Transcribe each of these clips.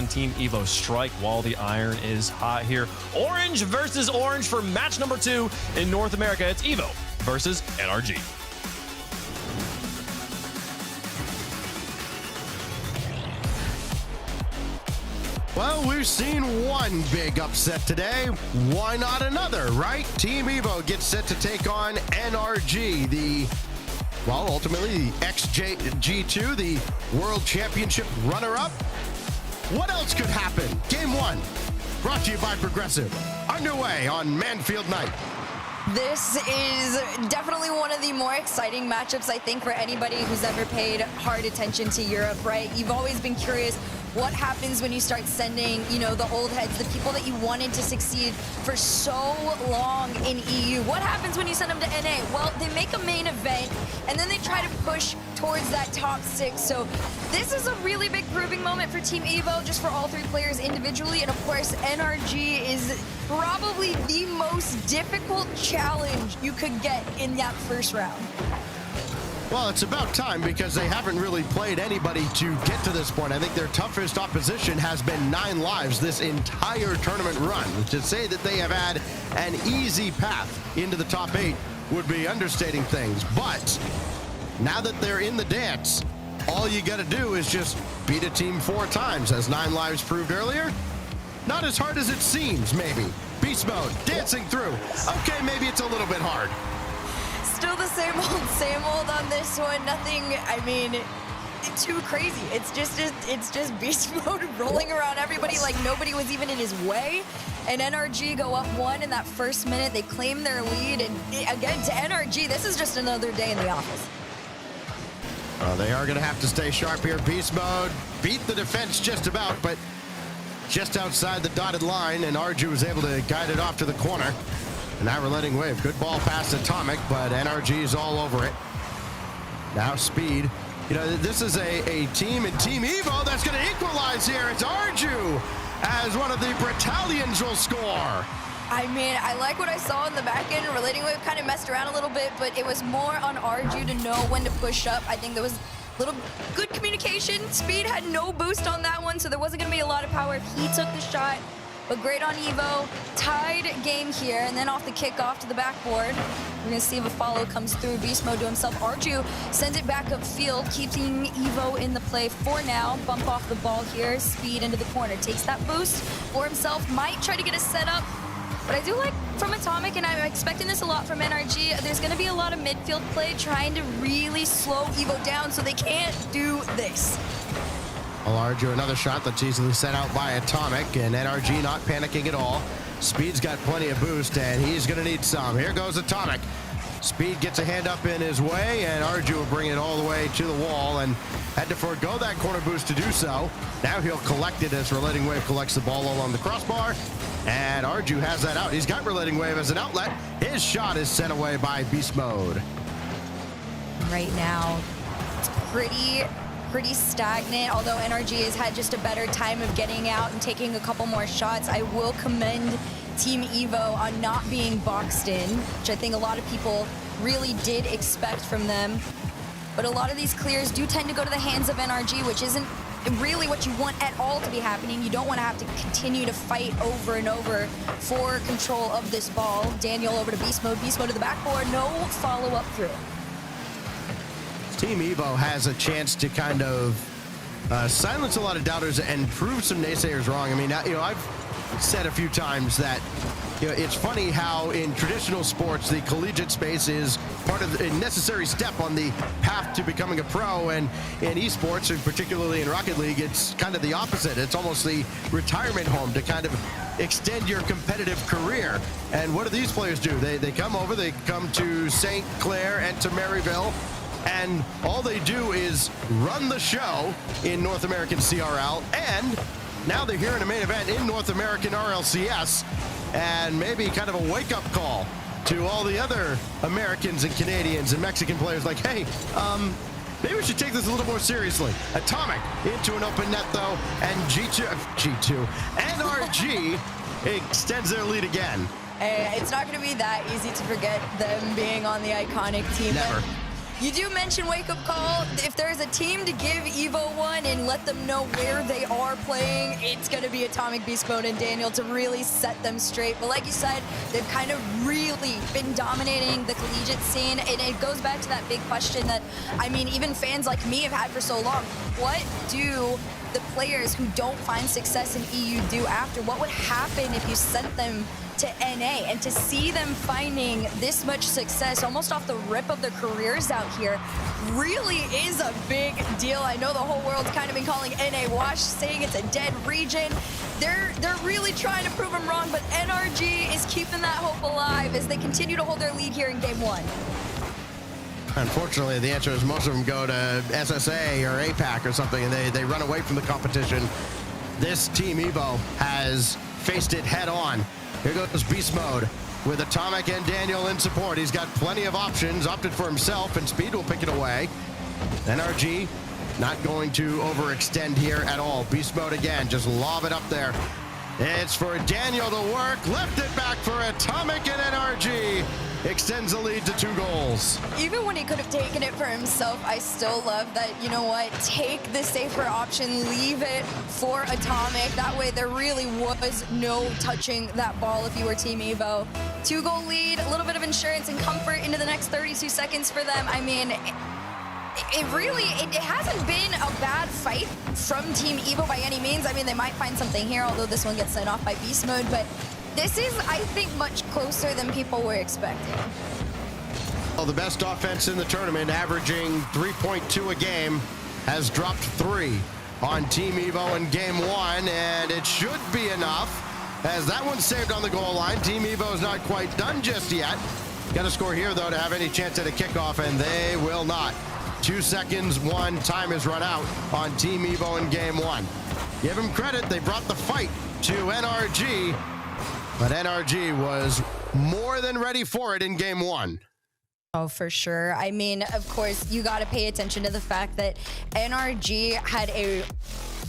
can Team EVO strike while the iron is hot here? Orange versus orange for match number 2 in North America. It's EVO versus NRG. Well, we've seen one big upset today. Why not another, right? Team EVO gets set to take on NRG, ultimately the XG2, the World Championship runner-up. What else could happen? Game 1, brought to you by Progressive, underway on Manfield Night. This is definitely one of the more exciting matchups, I think, for anybody who's ever paid hard attention to Europe, right? You've always been curious what happens when you start sending, you know, the old heads, the people that you wanted to succeed for so long in EU. What happens when you send them to NA? Well, they make a main event, and then they try to push towards that top 6. So this is a really big proving moment for Team EVO, just for all 3 players individually. And of course, NRG is probably the most difficult challenge you could get in that first round. Well, it's about time, because they haven't really played anybody to get to this point. I think their toughest opposition has been 9 lives this entire tournament run. To say that they have had an easy path into the top 8 would be understating things. But now that they're in the dance, all you got to do is just beat a team 4 times, as 9 lives proved earlier. Not as hard as it seems, maybe. Beast mode, dancing through. Okay, maybe it's a little bit hard. Still the same old on this one. Nothing, I mean, too crazy. It's just beast mode rolling around everybody like nobody was even in his way. And NRG go up 1 in that first minute. They claim their lead. And again, to NRG, this is just another day in the office. Well, they are going to have to stay sharp here. Beast mode beat the defense just about, but just outside the dotted line, and RG was able to guide it off to the corner. And now we're letting wave. Good ball past Atomic, but NRG is all over it. Now Speed. You know, this is a team in Team EVO that's going to equalize here. It's Arju, as one of the Battalions will score. I mean, I like what I saw in the back end. Relating Wave kind of messed around a little bit, but it was more on Arju to know when to push up. I think there was little good communication. Speed had no boost on that one, so there wasn't going to be a lot of power if he took the shot. But great on EVO. Tied game here, and then off the kickoff to the backboard. We're going to see if a follow comes through. Beast mode to himself. Arju sends it back upfield, keeping EVO in the play for now. Bump off the ball here. Speed into the corner. Takes that boost for himself. Might try to get a setup. But I do like from Atomic, and I'm expecting this a lot from NRG, there's going to be a lot of midfield play trying to really slow EVO down so they can't do this. Well, Arju, another shot that's easily set out by Atomic, and NRG not panicking at all. Speed's got plenty of boost, and he's going to need some. Here goes Atomic. Speed gets a hand up in his way, and Arju will bring it all the way to the wall, and had to forego that corner boost to do so. Now he'll collect it as Relating Wave collects the ball along the crossbar, and Arju has that out. He's got Relating Wave as an outlet. His shot is sent away by Beast Mode. Right now, it's pretty stagnant, although NRG has had just a better time of getting out and taking a couple more shots. I will commend Team EVO on not being boxed in, which I think a lot of people really did expect from them. But a lot of these clears do tend to go to the hands of NRG, which isn't really what you want at all to be happening. You don't want to have to continue to fight over and over for control of this ball. Daniel over to Beast Mode to the backboard, no follow-up through. Team EVO has a chance to kind of silence a lot of doubters and prove some naysayers wrong. I mean, you know, I've said a few times that, you know, it's funny how in traditional sports, the collegiate space is part of a necessary step on the path to becoming a pro, and in esports, and particularly in Rocket League, it's kind of the opposite. It's almost the retirement home to kind of extend your competitive career. And what do these players do? They come over, they come to St. Clair and to Maryville, and all they do is run the show in North American CRL, and now they're here in a main event in North American RLCS, and maybe kind of a wake-up call to all the other Americans and Canadians and Mexican players like, hey, maybe we should take this a little more seriously. Atomic into an open net, though, and G2, NRG extends their lead again. Hey, it's not going to be that easy to forget them being on the iconic team. Never. You do mention wake-up call. If there's a team to give EVO one and let them know where they are playing, it's going to be Atomic, Beast Mode, and Daniel to really set them straight. But like you said, they've kind of really been dominating the collegiate scene, and it goes back to that big question that, I mean, even fans like me have had for so long. What do the players who don't find success in EU do after? What would happen if you sent them to NA? And to see them finding this much success almost off the rip of their careers out here really is a big deal. I know the whole world's kind of been calling NA wash, saying it's a dead region. They're really trying to prove them wrong, but NRG is keeping that hope alive as they continue to hold their lead here in game 1. Unfortunately, the answer is most of them go to SSA or APAC or something, and they run away from the competition. This Team EVO has faced it head on. Here goes Beast Mode with Atomic and Daniel in support. He's got plenty of options, opted for himself, and Speed will pick it away. NRG not going to overextend here at all. Beast Mode again, just lob it up there. It's for Daniel to work, lift it back for Atomic, and NRG extends the lead to 2 goals. Even when he could have taken it for himself, I still love that, you know what, take the safer option, leave it for Atomic. That way there really was no touching that ball if you were Team EVO. 2-goal lead, a little bit of insurance and comfort into the next 32 seconds for them. I mean, it hasn't been a bad fight from Team EVO by any means. I mean, they might find something here, although this one gets sent off by Beast Mode, but this is, I think, much closer than people were expecting. Well, the best offense in the tournament, averaging 3.2 a game, has dropped 3 on Team EVO in game 1, and it should be enough, as that one's saved on the goal line. Team EVO is not quite done just yet. Got to score here, though, to have any chance at a kickoff, and they will not. 2 seconds, 1 time has run out on Team EVO in game 1. Give them credit, they brought the fight to NRG, but NRG was more than ready for it in game 1. Oh, for sure. I mean, of course, you got to pay attention to the fact that NRG had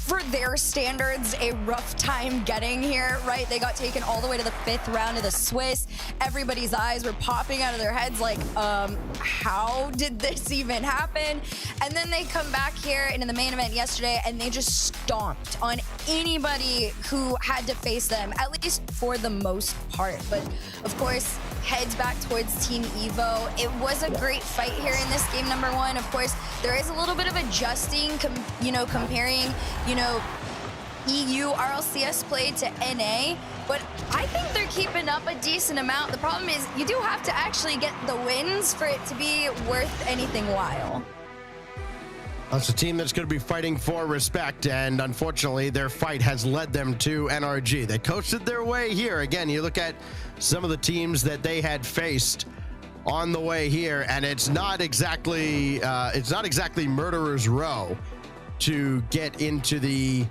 for their standards, a rough time getting here, right? They got taken all the way to the 5th round of the Swiss. Everybody's eyes were popping out of their heads like, how did this even happen? And then they come back here into the main event yesterday and they just stomped on anybody who had to face them, at least for the most part. But of course, heads back towards Team EVO. It was a great fight here in this game number 1. Of course, there is a little bit of adjusting, comparing, EU RLCS play to NA, but I think they're keeping up a decent amount. The problem is you do have to actually get the wins for it to be worth anything while. That's a team that's going to be fighting for respect, and unfortunately their fight has led them to NRG. They coasted their way here. Again, you look at some of the teams that they had faced on the way here, and it's not exactly murderer's row to get into the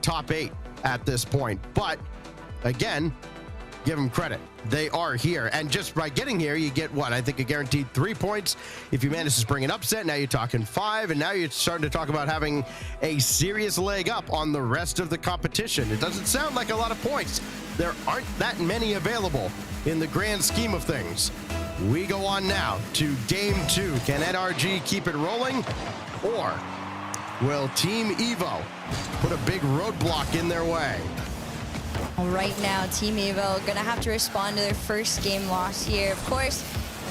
top 8 at this point. But again, give them credit. They are here, and just by getting here, you get what? I think a guaranteed 3 points. If you manage to spring an upset, now you're talking 5, and now you're starting to talk about having a serious leg up on the rest of the competition. It doesn't sound like a lot of points. There aren't that many available in the grand scheme of things. We go on now to game 2. Can NRG keep it rolling, or will Team EVO put a big roadblock in their way? Right now, Team EVO gonna have to respond to their first game loss here. Of course,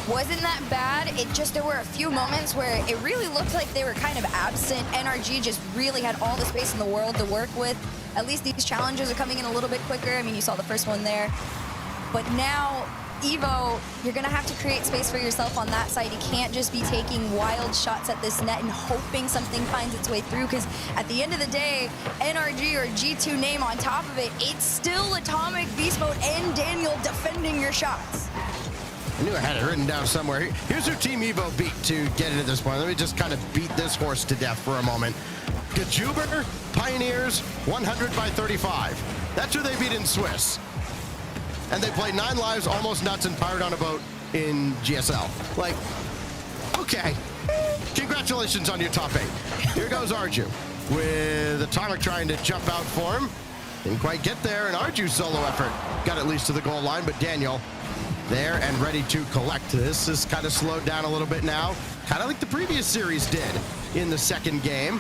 wasn't that bad. There were a few moments where it really looked like they were kind of absent. NRG just really had all the space in the world to work with. At least these challenges are coming in a little bit quicker. I mean, you saw the first one there. But now, EVO, you're gonna have to create space for yourself on that side. You can't just be taking wild shots at this net and hoping something finds its way through, because at the end of the day, NRG or G2 name on top of it, it's still Atomic, Beast Mode, and Daniel defending your shots. I knew I had it written down somewhere. Here's who Team EVO beat to get into this point. Let me just kind of beat this horse to death for a moment. Gajuber, Pioneers, 100 by 35. That's who they beat in Swiss. And they played 9 lives, almost nuts, and fired on a boat in GSL. Like, okay. Congratulations on your top 8. Here goes Arju with Atomic trying to jump out for him. Didn't quite get there, and Arju's solo effort got at least to the goal line, but Daniel there and ready to collect. This is kind of slowed down a little bit now, kind of like the previous series did in the second game.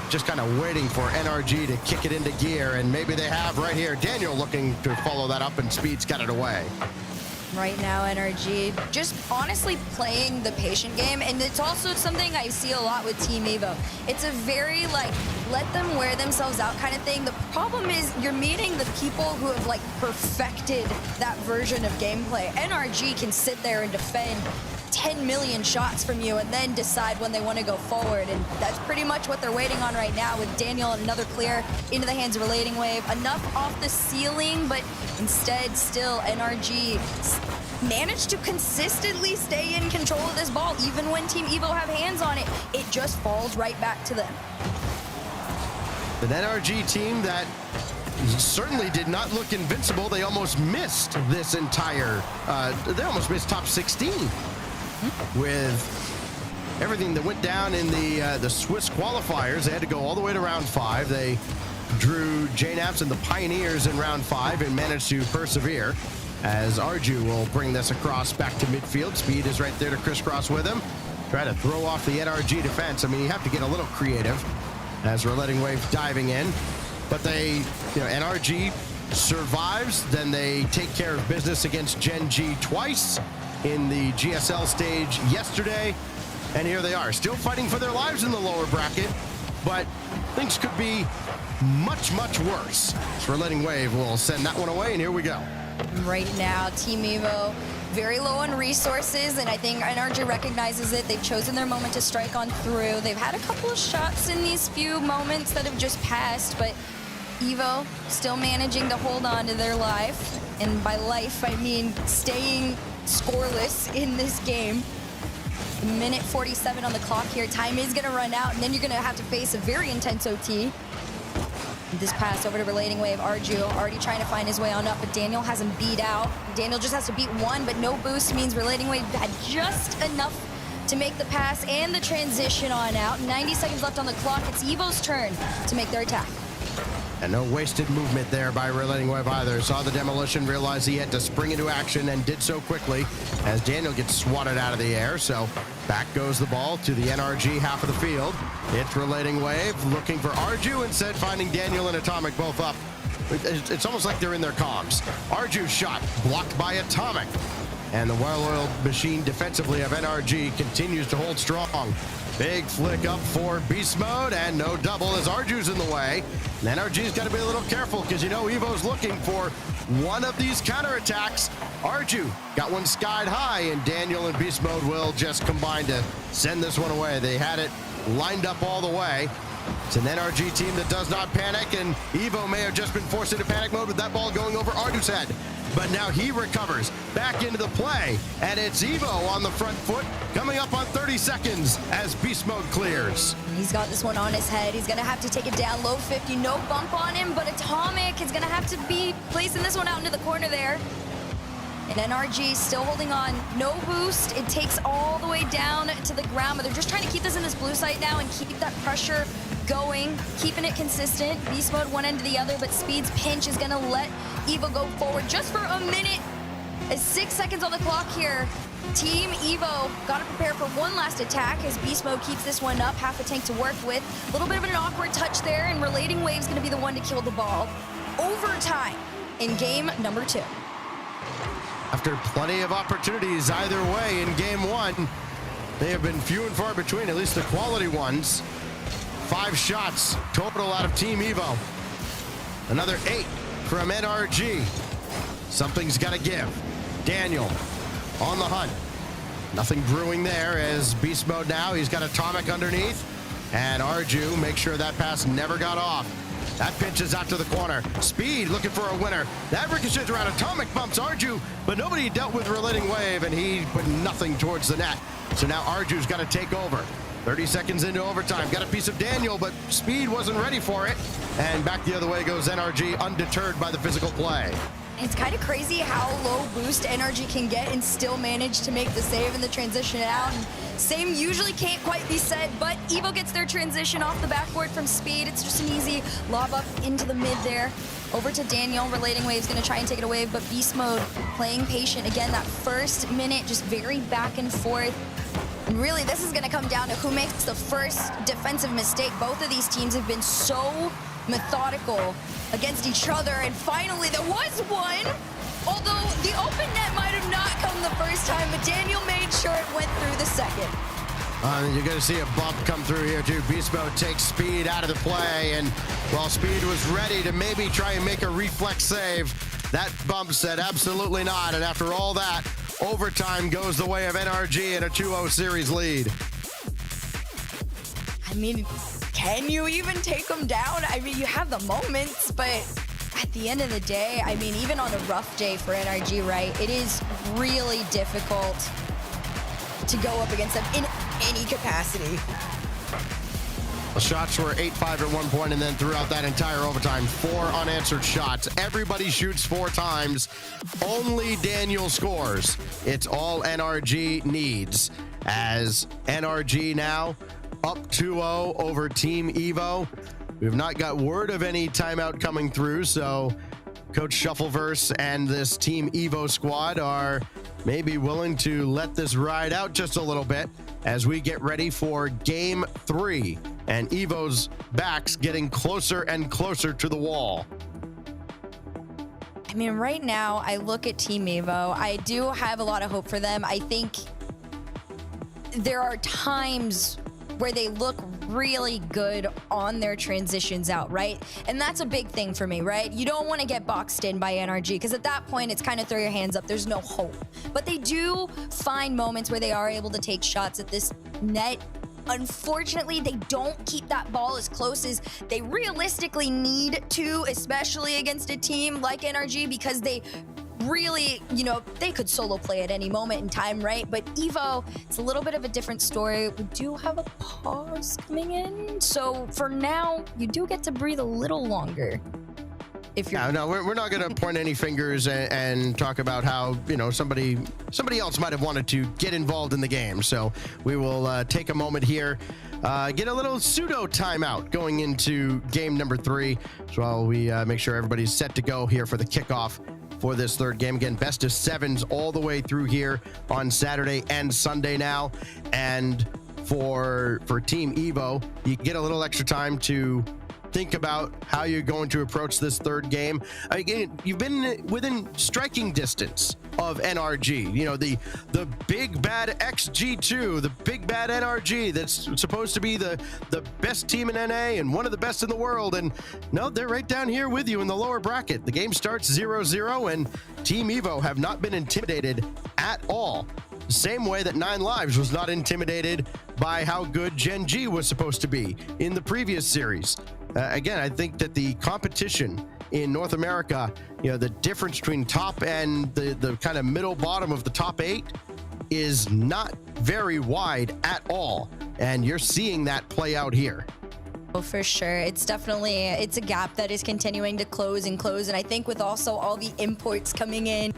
Just kind of waiting for NRG to kick it into gear, and maybe they have right here. Daniel looking to follow that up, and Speed's got it away. Right now, NRG just honestly playing the patient game, and it's also something I see a lot with Team EVO. It's a very, like, let them wear themselves out kind of thing. The problem is you're meeting the people who have, like, perfected that version of gameplay. NRG can sit there and defend 10 million shots from you and then decide when they want to go forward, and that's pretty much what they're waiting on right now, with Daniel and another clear into the hands of Relating Wave. Enough off the ceiling, but instead still NRG managed to consistently stay in control of this ball. Even when Team EVO have hands on it, it just falls right back to them. An NRG team that certainly did not look invincible. They almost missed this entire, they almost missed top 16. With everything that went down in the Swiss qualifiers. They had to go all the way to round 5. They drew JNAPS and the Pioneers in round 5 and managed to persevere, as Arju will bring this across back to midfield. Speed is right there to crisscross with him. Try to throw off the NRG defense. I mean, you have to get a little creative as Relating Wave diving in. But they, NRG survives. Then they take care of business against Gen G twice in the GSL stage yesterday, and here they are, still fighting for their lives in the lower bracket, but things could be much, much worse. So Relating Wave will send that one away, and here we go. Right now, Team EVO very low on resources, and I think NRG recognizes it. They've chosen their moment to strike on through. They've had a couple of shots in these few moments that have just passed, but EVO still managing to hold on to their life, and by life I mean staying scoreless in this game. Minute 47 on the clock here. Time is going to run out, and then you're going to have to face a very intense OT. This pass over to Relating Wave. Arju already trying to find his way on up, but Daniel has him beat out. Daniel just has to beat one, but no boost means Relating Wave had just enough to make the pass and the transition on out. 90 seconds left on the clock. It's EVO's turn to make their attack. And no wasted movement there by Relating Wave either. Saw the demolition, realized he had to spring into action, and did so quickly as Daniel gets swatted out of the air. So back goes the ball to the NRG half of the field. It's Relating Wave looking for Arju, instead finding Daniel and Atomic both up. It's almost like they're in their comms. Arju's shot blocked by Atomic. And the well-oiled machine defensively of NRG continues to hold strong. Big flick up for beast mode, and no double as Arju's in the way. And NRG's got to be a little careful, because EVO's looking for one of these counterattacks. Arju got one skied high, and Daniel and beast mode will just combine to send this one away. They had it lined up all the way. It's an NRG team that does not panic, and EVO may have just been forced into panic mode with that ball going over Arju's head. But now he recovers back into the play, and it's EVO on the front foot, coming up on 30 seconds as beast mode clears. He's got this one on his head. He's going to have to take it down low 50. No bump on him, but Atomic is going to have to be placing this one out into the corner there. And NRG still holding on. No boost. It takes all the way down to the ground, but they're just trying to keep this in this blue site now and keep that pressure going, keeping it consistent. Beast mode one end to the other, but Speed's pinch is going to let EVO go forward just for a minute. 6 seconds on the clock here. Team EVO got to prepare for one last attack as beast mode keeps this one up. Half a tank to work with. A little bit of an awkward touch there, and Relating Wave's going to be the one to kill the ball. Overtime in game number 2. After plenty of opportunities either way in game 1, they have been few and far between, at least the quality ones. 5 shots total out of Team EVO. Another 8 from NRG. Something's got to give. Daniel on the hunt. Nothing brewing there as beast mode now. He's got Atomic underneath. And Arju makes sure that pass never got off. That pitches out to the corner. Speed looking for a winner. That ricochets around. Atomic bumps Arju, but nobody dealt with Relating Wave, and he put nothing towards the net. So now Arju's got to take over. 30 seconds into overtime. Got a piece of Daniel, but Speed wasn't ready for it. And back the other way goes NRG, undeterred by the physical play. It's kind of crazy how low boost NRG can get and still manage to make the save and the transition out. And same usually can't quite be said, but EVO gets their transition off the backboard from Speed. It's just an easy lob up into the mid there. Over to Daniel, Relating Wave's gonna try and take it away, but Beast Mode playing patient. Again, that first minute just very back and forth. And really, this is gonna come down to who makes the first defensive mistake. Both of these teams have been so methodical against each other, and finally there was one. Although the open net might have not come the first time, but Daniel made sure it went through the second. You're going to see a bump come through here too. Beast Mode takes Speed out of the play, and while Speed was ready to maybe try and make a reflex save, that bump said absolutely not. And after all that, overtime goes the way of NRG and a 2-0 series lead. I mean, can you even take them down? I mean, you have the moments, but at the end of the day, I mean, even on a rough day for NRG, right, it is really difficult to go up against them in any capacity. The shots were 8-5 at one point, and then throughout that entire overtime, 4 unanswered shots. Everybody shoots 4 times. Only Daniel scores. It's all NRG needs, as NRG now up 2-0 over Team EVO. We've not got word of any timeout coming through, so Coach Shuffleverse and this Team EVO squad are maybe willing to let this ride out just a little bit as we get ready for Game 3, and EVO's backs getting closer and closer to the wall. I mean, right now, I look at Team EVO. I do have a lot of hope for them. I think there are times where they look really good on their transitions out, right? And that's a big thing for me, right? You don't want to get boxed in by NRG, because at that point, it's kind of throw your hands up. There's no hope. But they do find moments where they are able to take shots at this net. Unfortunately, they don't keep that ball as close as they realistically need to, especially against a team like NRG, because they really, you know, they could solo play at any moment in time, right? But EVO, it's a little bit of a different story. We do have a pause coming in, so for now, you do get to breathe a little longer. If you're no, we're not going to point any fingers and talk about how, you know, somebody else might have wanted to get involved in the game. So we will take a moment here, get a little pseudo timeout going into game number 3, so while we make sure everybody's set to go here for the kickoff for this third game. Again, best of 7s all the way through here on Saturday and Sunday now. And for Team EVO, you get a little extra time to think about how you're going to approach this third game. Again, you've been within striking distance of NRG, you know, the big bad XG2, the big bad NRG that's supposed to be the best team in NA and one of the best in the world. And no, they're right down here with you in the lower bracket. The game starts 0-0, and Team EVO have not been intimidated at all. The same way that 9 Lives was not intimidated by how good Gen G was supposed to be in the previous series. Again, I think that the competition in North America, you know, the difference between top and the kind of middle bottom of the top 8 is not very wide at all. And you're seeing that play out here. Oh, for sure. It's a gap that is continuing to close and close. And I think with also all the imports coming in,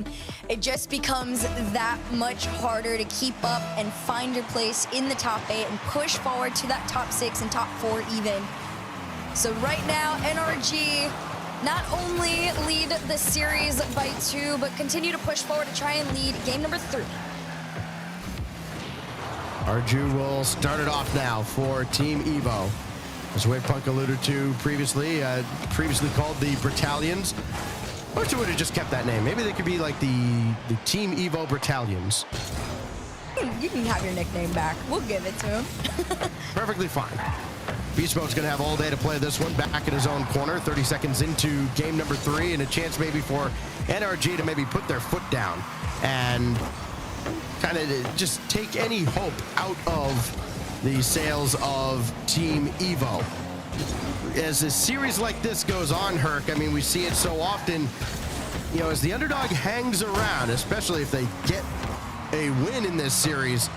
it just becomes that much harder to keep up and find your place in the top 8 and push forward to that top 6 and top 4 even. So right now, NRG not only lead the series by 2, but continue to push forward to try and lead game number 3. Arju will start it off now for Team EVO. As Wavepunk alluded to previously called the Battalions. I wish they would have just kept that name. Maybe they could be like the Team EVO Battalions. You can have your nickname back. We'll give it to him. Perfectly fine. Beast Mode's going to have all day to play this one back in his own corner. 30 seconds into game number 3, and a chance maybe for NRG to maybe put their foot down and kind of just take any hope out of the sails of Team EVO. As a series like this goes on, Herc, I mean, we see it so often, you know, as the underdog hangs around, especially if they get a win in this series,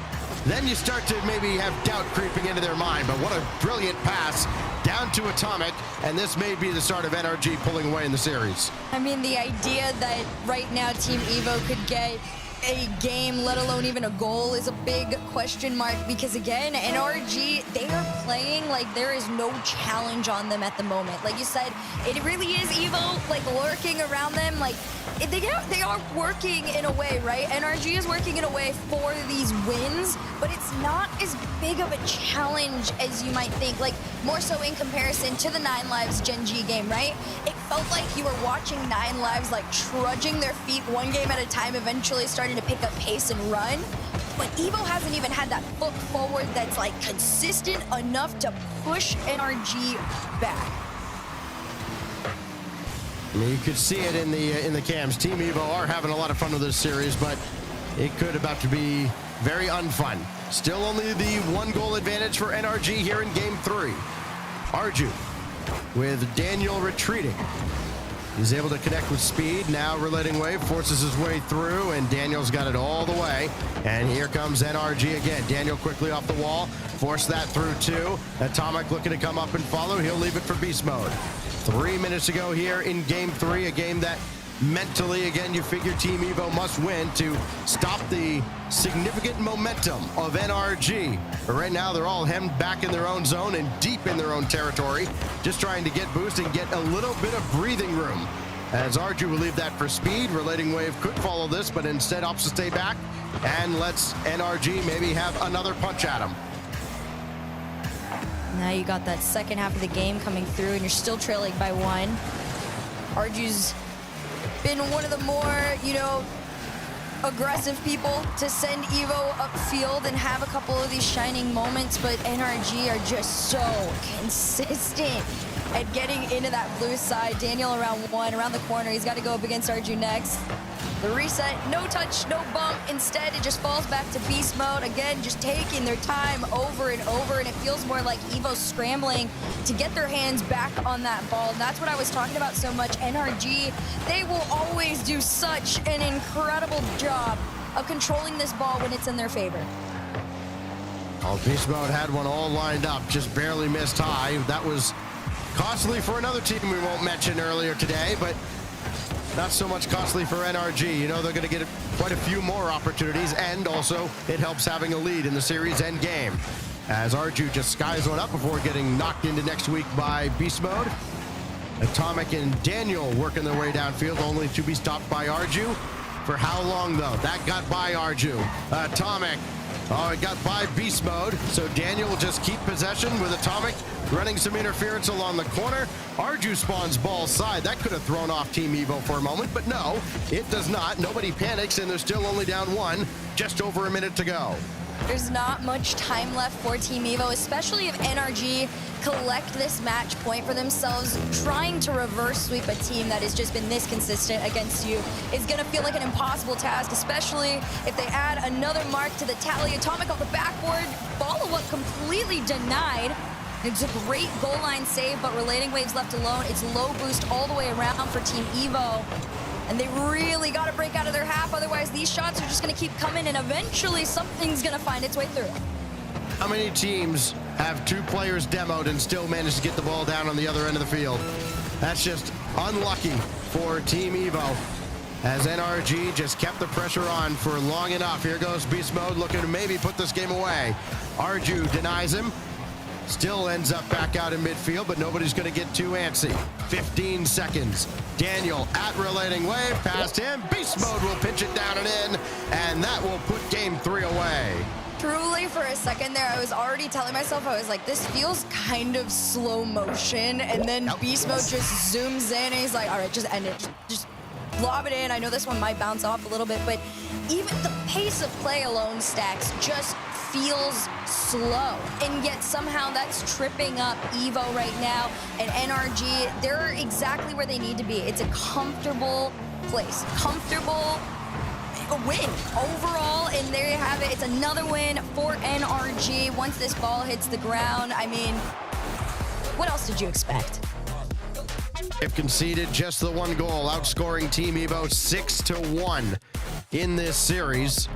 then you start to maybe have doubt creeping into their mind. But what a brilliant pass down to Atomic, and this may be the start of NRG pulling away in the series. I mean, the idea that right now Team EVO could get a game, let alone even a goal, is a big question mark, because again, NRG, they are playing like there is no challenge on them at the moment. Like you said, it really is EVO like lurking around them. Like they are working in a way, right? NRG is working in a way for these wins, but it's not as big of a challenge as you might think. Like more so in comparison to the 9 Lives Gen G game, right? It felt like you were watching 9 Lives like trudging their feet one game at a time, eventually starting to pick up pace and run. But EVO hasn't even had that foot forward that's like consistent enough to push NRG back. I mean, you could see it in the cams. Team EVO are having a lot of fun with this series, but it could about to be very unfun. Still only the 1 goal advantage for NRG here in game 3. Arju with Daniel retreating. He's able to connect with speed. Now relating wave, forces his way through, and Daniel's got it all the way. And here comes NRG again. Daniel quickly off the wall, force that through too. Atomic looking to come up and follow. He'll leave it for beast mode. 3 minutes to go here in game 3, a game that mentally, again, you figure Team EVO must win to stop the significant momentum of NRG. But right now, they're all hemmed back in their own zone and deep in their own territory, just trying to get boost and get a little bit of breathing room. As Arju will leave that for speed. Relating wave could follow this, but instead opts to stay back and lets NRG maybe have another punch at him. Now you got that second half of the game coming through, and you're still trailing by 1. Arju's been one of the more, you know, aggressive people to send EVO upfield and have a couple of these shining moments, but NRG are just so consistent at getting into that blue side. Daniel around 1, around the corner. He's got to go up against Arju next. The reset, no touch, no bump. Instead, it just falls back to beast mode. Again, just taking their time over and over, and it feels more like EVO scrambling to get their hands back on that ball. And that's what I was talking about so much. NRG, they will always do such an incredible job of controlling this ball when it's in their favor. Oh, beast mode had one all lined up, just barely missed high. That was costly for another team we won't mention earlier today, but not so much costly for NRG. You know, they're going to get quite a few more opportunities, and also it helps having a lead in the series end game. As Arju just skies one up before getting knocked into next week by beast mode. Atomic and Daniel working their way downfield, only to be stopped by Arju. For how long, though? That got by Arju. Atomic, oh, it got by beast mode, so Daniel will just keep possession with Atomic running some interference along the corner. Arju spawns ball side. That could have thrown off Team EVO for a moment, but no, it does not. Nobody panics, and they're still only down 1, just over a minute to go. There's not much time left for Team EVO, especially if NRG collect this match point for themselves. Trying to reverse sweep a team that has just been this consistent against you is going to feel like an impossible task, especially if they add another mark to the tally. Atomic off the backboard, follow-up completely denied. It's a great goal line save, but relating waves left alone. It's low boost all the way around for Team EVO. And they really got to break out of their half, otherwise these shots are just going to keep coming, and eventually something's going to find its way through. How many teams have 2 players demoed and still managed to get the ball down on the other end of the field? That's just unlucky for Team EVO, as NRG just kept the pressure on for long enough. Here goes beast mode, looking to maybe put this game away. Arju denies him. Still ends up back out in midfield, but nobody's going to get too antsy. 15 seconds. Daniel at relating wave, past him. Beast mode will pinch it down and in, and that will put game 3 away. Truly, for a second there, I was already telling myself, I was like, this feels kind of slow motion, and then beast mode just zooms in, and he's like, all right, just end it. Just lob it in. I know this one might bounce off a little bit, but even the pace of play alone, Stacks, just feels slow, and yet somehow that's tripping up EVO right now. And NRG, they're exactly where they need to be. It's a comfortable place, comfortable win overall, and there you have it. It's another win for NRG once this ball hits the ground. I mean, what else did you expect? They've conceded just the 1 goal, outscoring Team EVO 6-1 in this series.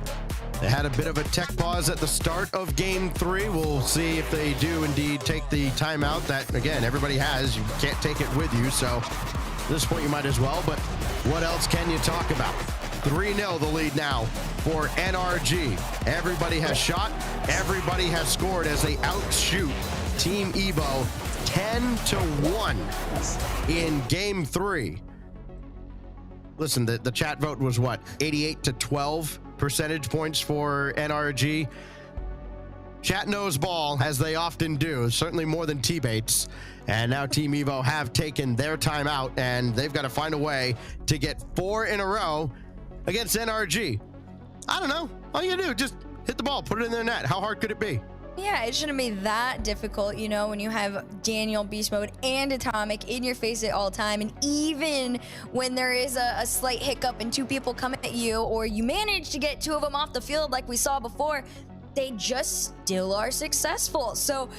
They had a bit of a tech pause at the start of game 3. We'll see if they do indeed take the timeout that, again, everybody has. You can't take it with you, so at this point you might as well. But what else can you talk about? 3-0 the lead now for NRG. Everybody has shot. Everybody has scored as they outshoot Team EVO 10-1 in game 3. Listen, the chat vote was what? 88-12 percentage points for NRG. Chat knows ball, as they often do, certainly more than T-Bates. And now Team EVO have taken their timeout, and they've got to find a way to get 4 in a row against NRG. I don't know. All you do, just hit the ball, put it in their net. How hard could it be? Yeah, it shouldn't be that difficult, you know, when you have Daniel, Beast Mode, and Atomic in your face at all time. And even when there is a slight hiccup and 2 people come at you, or you manage to get 2 of them off the field like we saw before, they just still are successful. So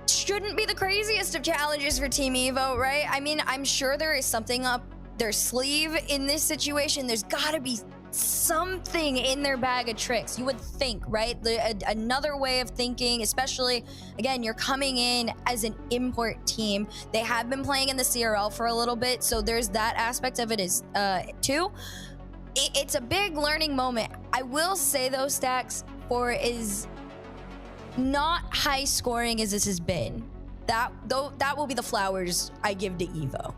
shouldn't be the craziest of challenges for Team EVO, right? I mean, I'm sure there is something up their sleeve in this situation. There's gotta be something in their bag of tricks, you would think, right? Another way of thinking, especially, again, you're coming in as an import team. They have been playing in the CRL for a little bit, so there's that aspect of it is too. It's a big learning moment. I will say though, Stacks, for as not high scoring as this has been, that will be the flowers I give to EVO.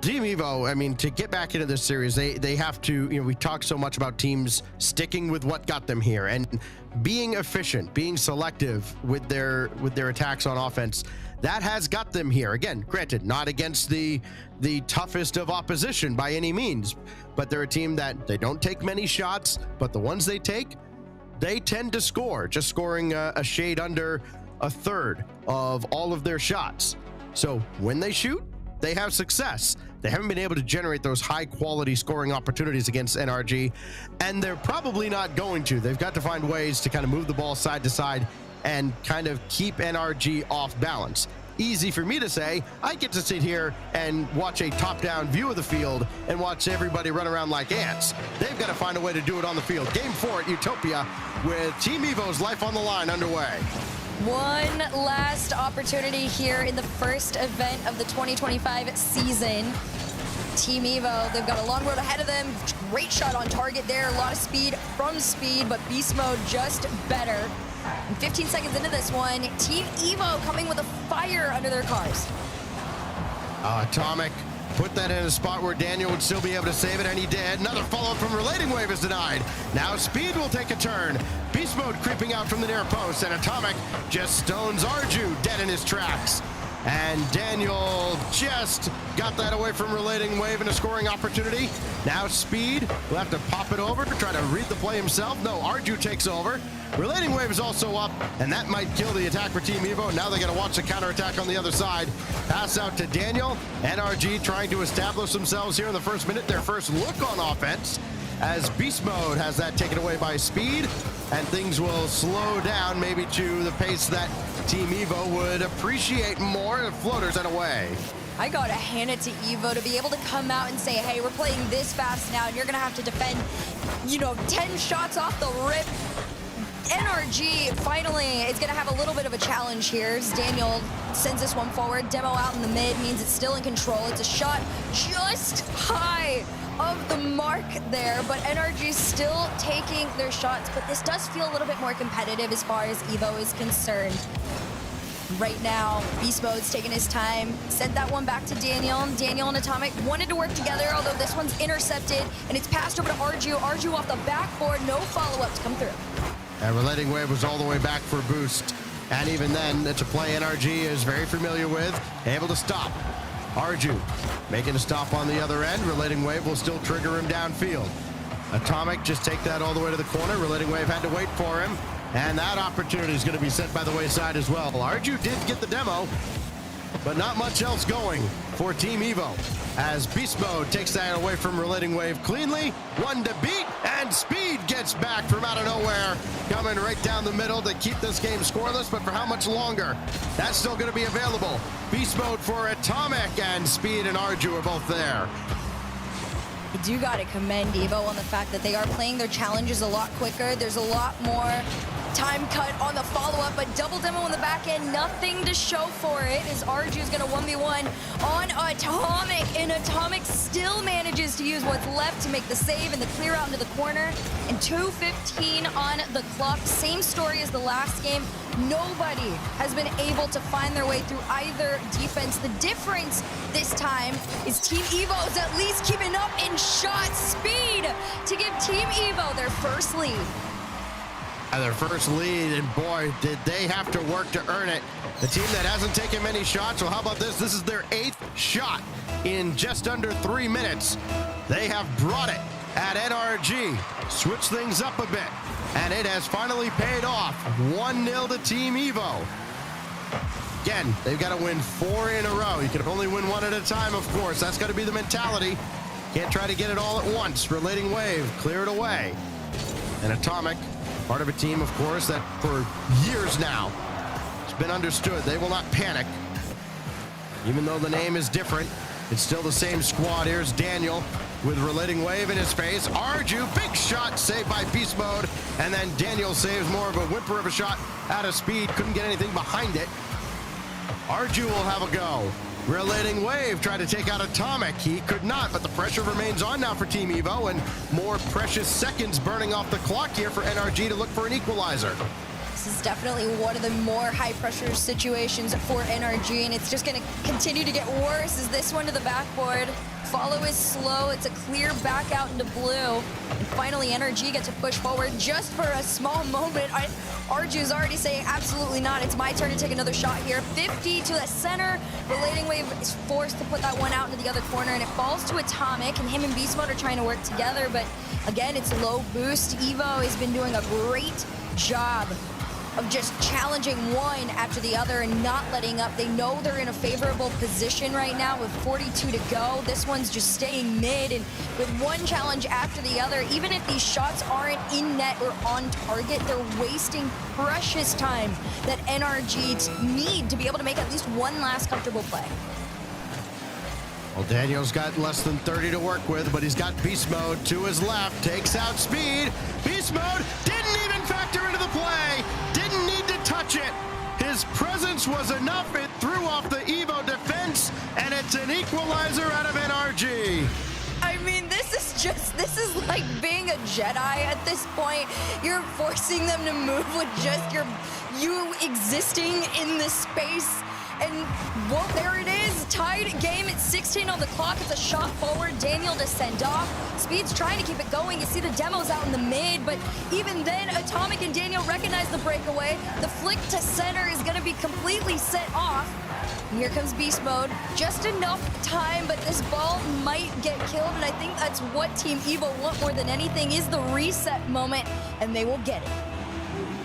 Team EVO, I mean, to get back into this series, they have to, you know, we talk so much about teams sticking with what got them here and being efficient, being selective with their attacks on offense. That has got them here. Again, granted, not against the toughest of opposition by any means, but they're a team that they don't take many shots, but the ones they take, they tend to score, just scoring a shade under a third of all of their shots. So when they shoot, they have success. They haven't been able to generate those high quality scoring opportunities against NRG, and they're probably not going to. They've got to find ways to kind of move the ball side to side and kind of keep NRG off balance. Easy for me to say. I get to sit here and watch a top-down view of the field and watch everybody run around like ants. They've got to find a way to do it on the field. Game 4 at Utopia with Team EVO's life on the line underway. One last opportunity here in the first event of the 2025 season. Team EVO, they've got a long road ahead of them. Great shot on target there. A lot of speed from Speed, but Beast Mode just better. And 15 seconds into this one, Team EVO coming with a fire under their cars. Atomic put that in a spot where Daniel would still be able to save it, and he did. Another follow-up from Relating Wave is denied. Now Speed will take a turn. Beast Mode creeping out from the near post, and Atomic just stones Arju dead in his tracks. And Daniel just got that away from Relating Wave and a scoring opportunity. Now Speed will have to pop it over to try to read the play himself. No, Arju takes over. Relating Wave is also up, and that might kill the attack for Team EVO. Now they got to watch the counterattack on the other side. Pass out to Daniel. NRG trying to establish themselves here in the first minute. Their first look on offense as Beast Mode has that taken away by Speed, and things will slow down maybe to the pace that Team EVO would appreciate more. The floaters and away. I gotta hand it to EVO to be able to come out and say, hey, we're playing this fast now, and you're gonna have to defend, you know, 10 shots off the rip. NRG finally is going to have a little bit of a challenge here as Daniel sends this one forward. Demo out in the mid means it's still in control. It's a shot just high of the mark there, but NRG still taking their shots. But this does feel a little bit more competitive as far as EVO is concerned. Right now, Beast Mode's taking his time, sent that one back to Daniel. Daniel and Atomic wanted to work together, although this one's intercepted, and it's passed over to Arju. Arju off the backboard, no follow-up to come through. And Relating Wave was all the way back for a boost. And even then, it's a play NRG is very familiar with, able to stop. Arju making a stop on the other end. Relating Wave will still trigger him downfield. Atomic just take that all the way to the corner. Relating Wave had to wait for him. And that opportunity is going to be sent by the wayside as well. Arju did get the demo, but not much else going for Team EVO. As Beast Mode takes that away from Relating Wave cleanly. One to beat, and Speed gets back from out of nowhere. Coming right down the middle to keep this game scoreless, but for how much longer? That's still going to be available. Beast Mode for Atomic, and Speed and Arju are both there. I do gotta commend EVO on the fact that they are playing their challenges a lot quicker. There's a lot more time cut on the follow-up, but double demo in the back end, nothing to show for it as RG is gonna 1v1 on Atomic, and Atomic still manages to use what's left to make the save and the clear out into the corner, and 2:15 on the clock. Same story as the last game. Nobody has been able to find their way through either defense. The difference this time is Team EVO is at least keeping up in shot speed to give Team EVO their first lead. Their first lead, and boy, did they have to work to earn it. The team that hasn't taken many shots, well, how about this? This is their 8th shot in just under 3 minutes. They have brought it at NRG, switched things up a bit, and it has finally paid off. 1-0 to Team EVO. Again, they've got to win 4 in a row. You can only win 1 at a time, of course. That's got to be the mentality. Can't try to get it all at once. Relating wave, clear it away. And Atomic, part of a team, of course, that for years now has been understood. They will not panic. Even though the name is different, it's still the same squad. Here's Daniel with Relating Wave in his face. Arju, big shot saved by Beast Mode. And then Daniel saves more of a whimper of a shot out of speed. Couldn't get anything behind it. Arju will have a go. Relating Wave tried to take out Atomic. He could not, but the pressure remains on now for Team EVO, and more precious seconds burning off the clock here for NRG to look for an equalizer. This is definitely one of the more high-pressure situations for NRG, and it's just going to continue to get worse as this one to the backboard. Follow is slow. It's a clear back out into blue. And finally, NRG gets to push forward just for a small moment. Arju is already saying, absolutely not. It's my turn to take another shot here. 50 to the center. Relating Wave is forced to put that one out into the other corner, and it falls to Atomic, and him and Beast Mode are trying to work together. But again, it's low boost. EVO has been doing a great job of just challenging one after the other and not letting up. They know they're in a favorable position right now with 42 to go. This one's just staying mid, and with one challenge after the other, even if these shots aren't in net or on target, they're wasting precious time that NRG need to be able to make at least one last comfortable play. Well, Daniel's got less than 30 to work with, but he's got Beast Mode to his left, takes out speed. Beast Mode didn't even factor into the play, didn't need to touch it. His presence was enough. It threw off the EVO defense, and it's an equalizer out of NRG. I mean, this is like being a Jedi at this point. You're forcing them to move with just you existing in this space. And, well, there it is. Tied game at 16 on the clock. It's a shot forward. Daniel to send off. Speed's trying to keep it going. You see the demos out in the mid, but even then, Atomic and Daniel recognize the breakaway. The flick to center is going to be completely set off. And here comes Beast Mode. Just enough time, but this ball might get killed, and I think that's what Team EVO want more than anything is the reset moment, and they will get it.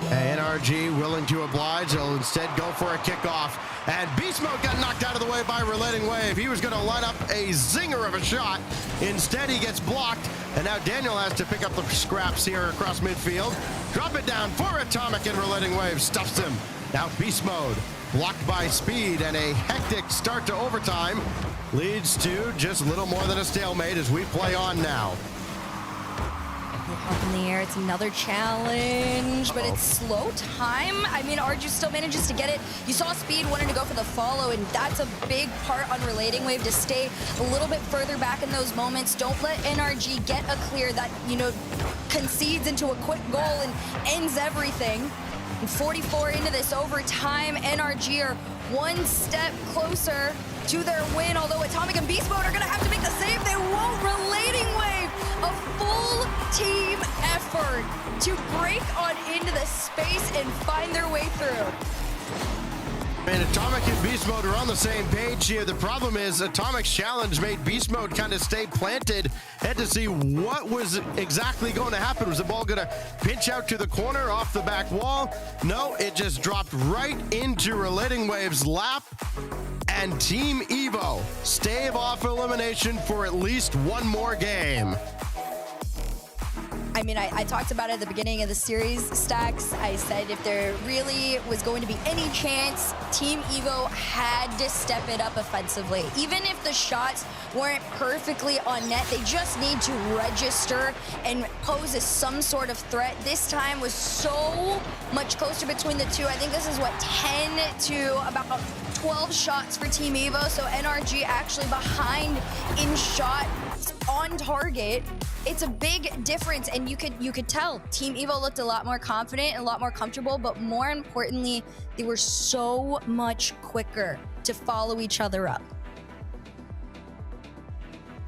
NRG willing to oblige. They'll instead go for a kickoff. And Beast Mode got knocked out of the way by Relating Wave. He was going to line up a zinger of a shot. Instead, he gets blocked. And now Daniel has to pick up the scraps here across midfield. Drop it down for Atomic, and Relating Wave stuffs him. Now Beast Mode blocked by Speed, and a hectic start to overtime leads to just a little more than a stalemate as we play on now. Up in the air, it's another challenge, but it's slow time. I mean, Arju still manages to get it. You saw Speed wanting to go for the follow, and that's a big part on Relating Wave to stay a little bit further back in those moments. Don't let NRG get a clear that, concedes into a quick goal and ends everything. And 44 into this overtime, NRG are one step closer to their win, although Atomic and Beast Mode are going to have to make the save. They won't. Relating Wave, a full team effort to break on into the space and find their way through. And Atomic and Beast Mode are on the same page here. The problem is Atomic's challenge made Beast Mode kind of stay planted. Had to see what was exactly going to happen. Was the ball going to pinch out to the corner off the back wall? No, it just dropped right into Relating Wave's lap. And Team EVO stave off elimination for at least one more game. I mean, I talked about it at the beginning of the series, Stacks. I said if there really was going to be any chance, Team EVO had to step it up offensively. Even if the shots weren't perfectly on net, they just need to register and pose as some sort of threat. This time was so much closer between the two. I think this is, what, 10 to about 12 shots for Team EVO, so NRG actually behind in shot on target. It's a big difference, and you could tell Team EVO looked a lot more confident and a lot more comfortable, but more importantly, they were so much quicker to follow each other up.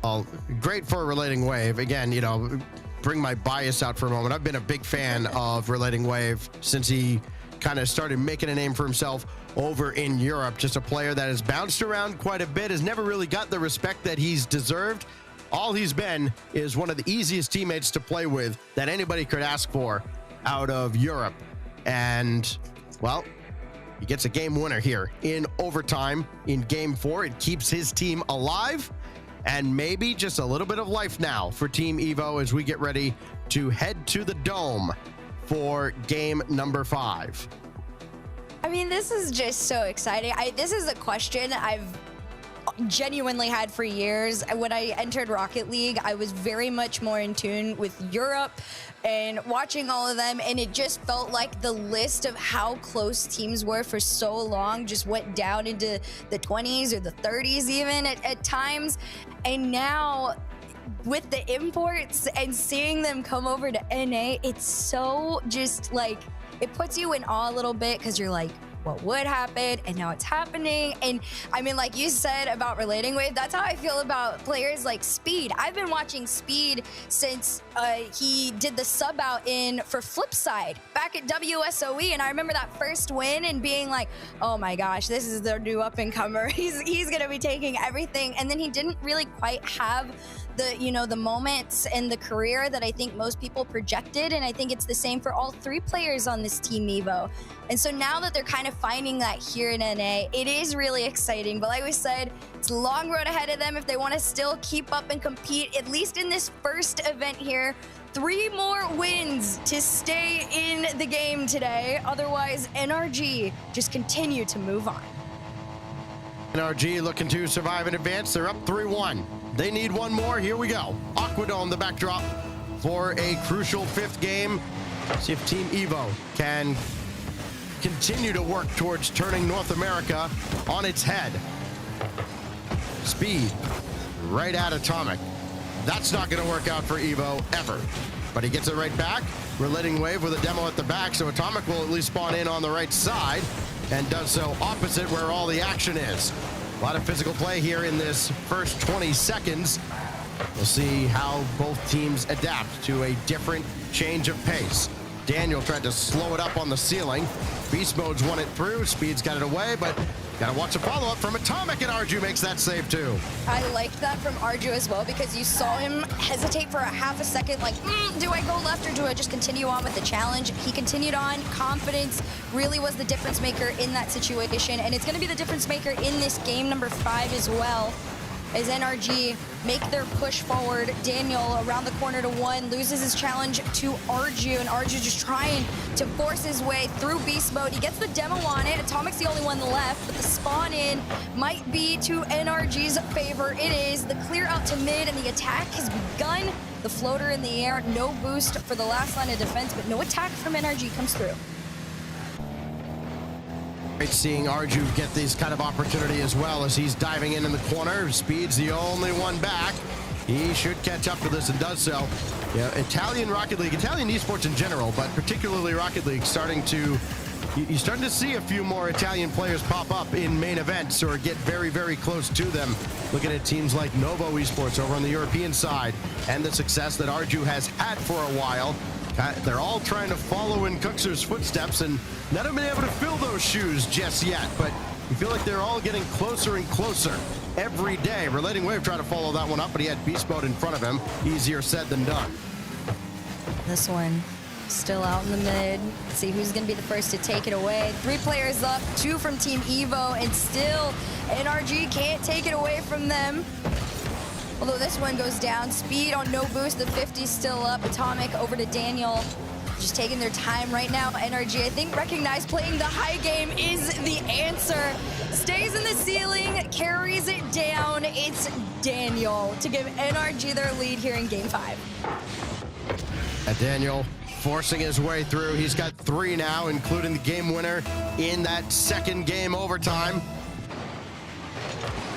Well, great for Relating Wave. Again, you know, bring my bias out for a moment. I've been a big fan of Relating Wave since he kind of started making a name for himself over in Europe. Just a player that has bounced around quite a bit, has never really got the respect that he's deserved. All he's been is one of the easiest teammates to play with that anybody could ask for out of Europe. And, well, he gets a game winner here in overtime in Game 4. It keeps his team alive, and maybe just a little bit of life now for Team EVO as we get ready to head to the Dome for game number 5. I mean, this is just so exciting. This is a question I've genuinely had for years. When I entered Rocket League, I was very much more in tune with Europe and watching all of them, and it just felt like the list of how close teams were for so long just went down into the 20s or the 30s even at times. And now with the imports and seeing them come over to NA, it's so just like, it puts you in awe a little bit, because you're like, what would happen? And now it's happening. And I mean, like you said about Relating Wave, that's how I feel about players like Speed. I've been watching Speed since he did the sub out in for Flipside back at WSOE, and I remember that first win and being like, oh my gosh, this is the new up-and-comer. He's gonna be taking everything. And then he didn't really quite have the, you know, the moments and the career that I think most people projected, and I think it's the same for all 3 players on this Team EVO. And so now that they're kind of finding that here in NA, it is really exciting. But like we said, it's a long road ahead of them if they want to still keep up and compete, at least in this first event here. 3 more wins to stay in the game today. Otherwise, NRG just continue to move on. NRG looking to survive and advance. They're up 3-1. They need one more. Here we go. Aquadome, the backdrop for a crucial 5th game. See if Team EVO can continue to work towards turning North America on its head. Speed right at Atomic. That's not going to work out for EVO ever. But he gets it right back. Relating Wave with a demo at the back, so Atomic will at least spawn in on the right side and does so opposite where all the action is. A lot of physical play here in this first 20 seconds. We'll see how both teams adapt to a different change of pace. Daniel tried to slow it up on the ceiling. Beast Mode's won it through. Speed's got it away, but gotta watch the follow-up from Atomic, and Arju makes that save too. I liked that from Arju as well, because you saw him hesitate for a half a second, like, do I go left or do I just continue on with the challenge? He continued on. Confidence really was the difference maker in that situation, and it's gonna be the difference maker in this game number 5 as well, as NRG make their push forward. Daniel around the corner to 1, loses his challenge to Arju, and Arju just trying to force his way through Beast Mode. He gets the demo on it. Atomic's the only one left, but the spawn in might be to NRG's favor. It is. The clear out to mid, and the attack has begun. The floater in the air, no boost for the last line of defense, but no attack from NRG comes through. Great seeing Arju get this kind of opportunity as well as he's diving in the corner. Speed's the only one back. He should catch up to this and does so. Yeah, Italian Rocket League, Italian esports in general, but particularly Rocket League, you're starting to see a few more Italian players pop up in main events or get very, very close to them. Looking at teams like Novo Esports over on the European side and the success that Arju has had for a while. They're all trying to follow in Cookser's footsteps, and none have been able to fill those shoes just yet, but you feel like they're all getting closer and closer every day. Relating Wave tried to follow that one up, but he had Beast Mode in front of him. Easier said than done. This one still out in the mid. Let's see who's going to be the first to take it away. 3 players up, 2 from Team EVO, and still NRG can't take it away from them. Although this one goes down. Speed on no boost. The 50's still up. Atomic over to Daniel. Just taking their time right now. NRG, I think, recognize playing the high game is the answer. Stays in the ceiling, carries it down. It's Daniel to give NRG their lead here in Game 5. Daniel forcing his way through. He's got 3 now, including the game winner in that second game overtime.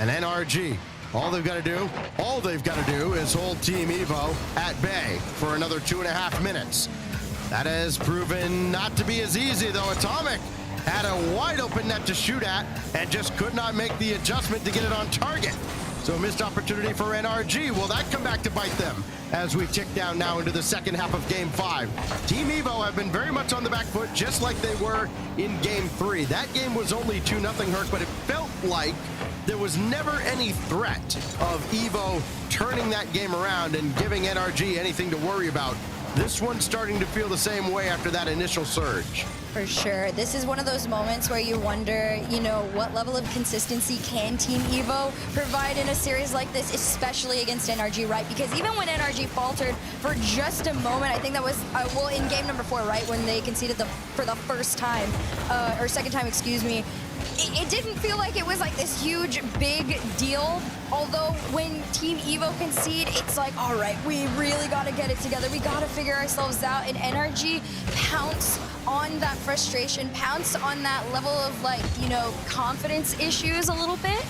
And NRG, all they've got to do is hold Team EVO at bay for another 2.5 minutes. That has proven not to be as easy, though. Atomic had a wide open net to shoot at and just could not make the adjustment to get it on target. So a missed opportunity for NRG. Will that come back to bite them as we tick down now into the second half of Game 5? Team EVO have been very much on the back foot, just like they were in Game 3. That game was only 2-0, Herc, but it felt like there was never any threat of EVO turning that game around and giving NRG anything to worry about. This one's starting to feel the same way after that initial surge. For sure. This is one of those moments where you wonder, you know, what level of consistency can Team EVO provide in a series like this, especially against NRG, right? Because even when NRG faltered for just a moment, I think that was, well, in game number 4, right, when they conceded for the first time, or second time, excuse me, it didn't feel like it was like this huge, big deal. Although when Team EVO concede, it's like, all right, we really got to get it together. We got to figure ourselves out. And NRG pounce on that frustration, pounce on that level of, like, you know, confidence issues a little bit.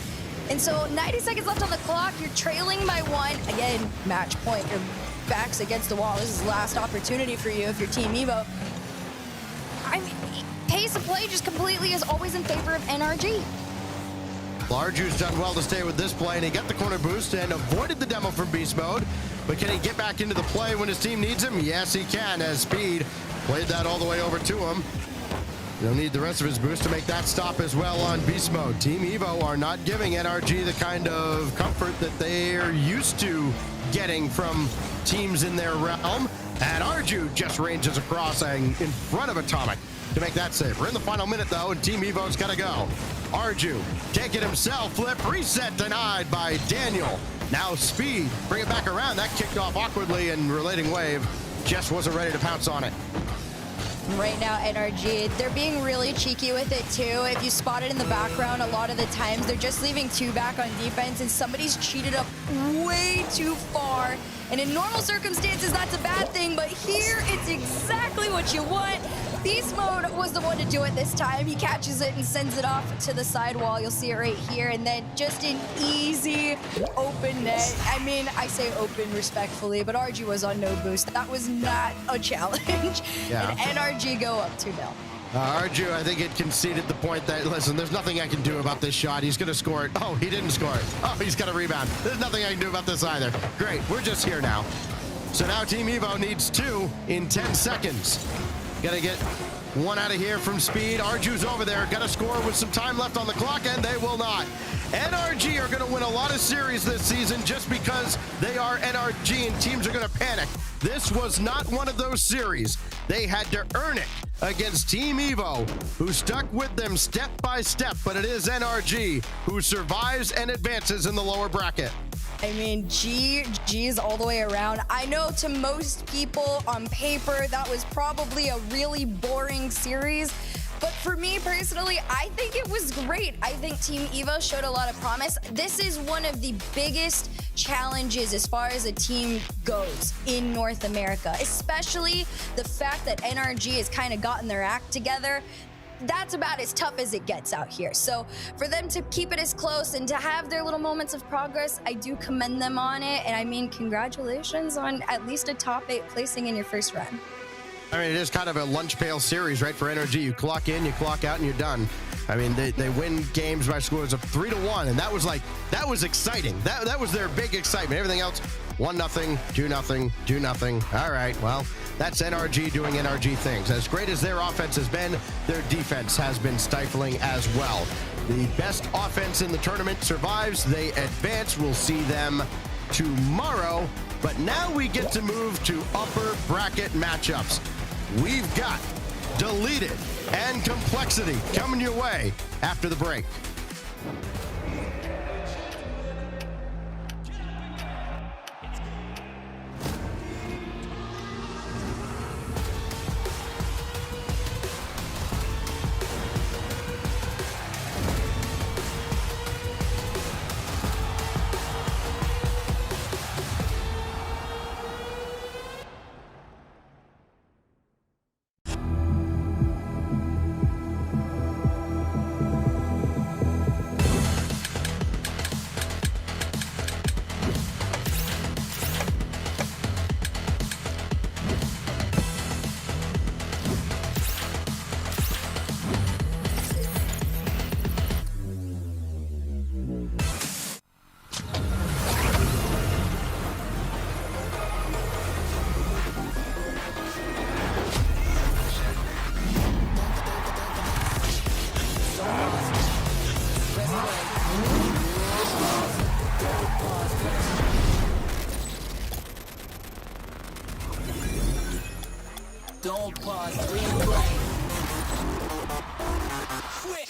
And so 90 seconds left on the clock. You're trailing by 1. Again, match point. Your back's against the wall. This is last opportunity for you if you're Team EVO. I mean, pace of play just completely is always in favor of NRG. Larju's done well to stay with this play, and he got the corner boost and avoided the demo from beast mode. But can he get back into the play when his team needs him? Yes, he can, as Speed played that all the way over to him. He'll need the rest of his boost to make that stop as well on beast mode. Team EVO are not giving NRG the kind of comfort that they're used to getting from teams in their realm. And Arju just ranges across in front of Atomic to make that save. We're in the final minute, though, and Team EVO's got to go. Arju take it himself. Flip, reset, denied by Daniel. Now Speed, bring it back around. That kicked off awkwardly, and Relating Wave just wasn't ready to pounce on it. Right now, NRG, they're being really cheeky with it, too. If you spot it in the background, a lot of the times, they're just leaving 2 back on defense, and somebody's cheated up way too far. And in normal circumstances, that's a bad thing, but here, it's exactly what you want. Beast Mode was the one to do it this time. He catches it and sends it off to the sidewall. You'll see it right here. And then just an easy open net. I mean, I say open respectfully, but RG was on no boost. That was not a challenge. Yeah. And NRG go up 2-0. Arju, I think it conceded the point that, listen, there's nothing I can do about this shot. He's going to score it. Oh, he didn't score it. Oh, he's got a rebound. There's nothing I can do about this either. Great, we're just here now. So now Team EVO needs 2 in 10 seconds. Gotta get 1 out of here from Speed. Arju's over there. Gotta score with some time left on the clock, and they will not. NRG are gonna win a lot of series this season just because they are NRG and teams are gonna panic. This was not one of those series. They had to earn it against Team EVO, who stuck with them step by step, but it is NRG who survives and advances in the lower bracket. I mean, G's all the way around. I know to most people on paper, that was probably a really boring series. But for me personally, I think it was great. I think Team EVO showed a lot of promise. This is one of the biggest challenges as far as a team goes in North America, especially the fact that NRG has kind of gotten their act together. That's about as tough as it gets out here. So for them to keep it as close and to have their little moments of progress, I do commend them on it. And I mean, congratulations on at least a top 8 placing in your first run. I mean, it is kind of a lunch pail series, right, for NRG. You clock in, you clock out, and you're done. I mean, they win games by scores of 3-1, and that was exciting. That was their big excitement. Everything else, 1-0, 2-0, 2-0. All right, well, that's NRG doing NRG things. As great as their offense has been, their defense has been stifling as well. The best offense in the tournament survives. They advance. We'll see them tomorrow. But now we get to move to upper bracket matchups. We've got Deleted and Complexity coming your way after the break. Don't pause, replay. Quick.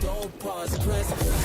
Don't pause, press play.